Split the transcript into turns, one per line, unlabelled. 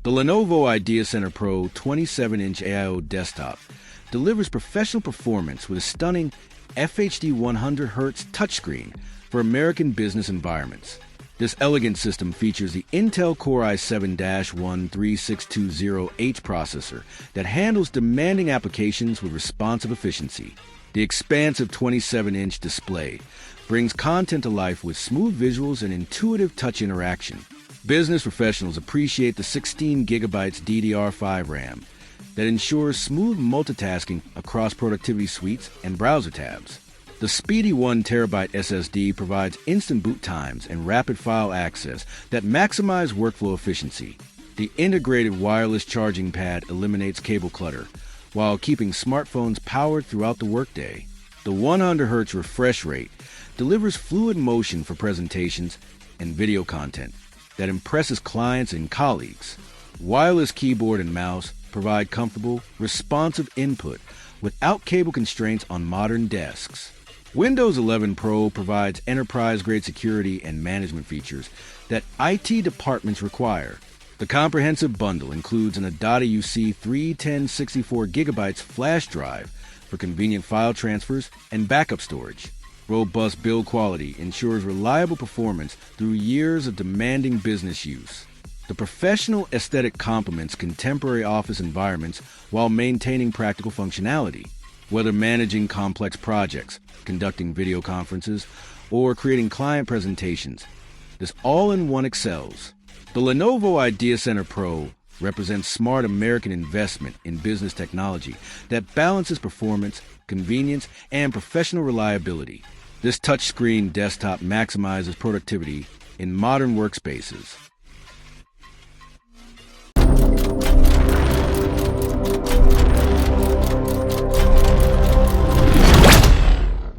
The Lenovo IdeaCentre Pro 27-inch AIO desktop delivers professional performance with a stunning FHD 100Hz touchscreen for American business environments. This elegant system features the Intel Core i7-13620H processor that handles demanding applications with responsive efficiency. The expansive 27-inch display brings content to life with smooth visuals and intuitive touch interaction. Business professionals appreciate the 16GB DDR5 RAM that ensures smooth multitasking across productivity suites and browser tabs. The speedy 1TB SSD provides instant boot times and rapid file access that maximize workflow efficiency. The integrated wireless charging pad eliminates cable clutter while keeping smartphones powered throughout the workday. The 100Hz refresh rate delivers fluid motion for presentations and video content that impresses clients and colleagues. Wireless keyboard and mouse provide comfortable, responsive input without cable constraints on modern desks. Windows 11 Pro provides enterprise-grade security and management features that IT departments require. The comprehensive bundle includes an Adata UC310 64GB flash drive for convenient file transfers and backup storage. Robust build quality ensures reliable performance through years of demanding business use. The professional aesthetic complements contemporary office environments while maintaining practical functionality. Whether managing complex projects, conducting video conferences, or creating client presentations, this all-in-one excels. The Lenovo IdeaCentre Pro represents smart American investment in business technology that balances performance, convenience, and professional reliability. This touchscreen desktop maximizes productivity in modern workspaces.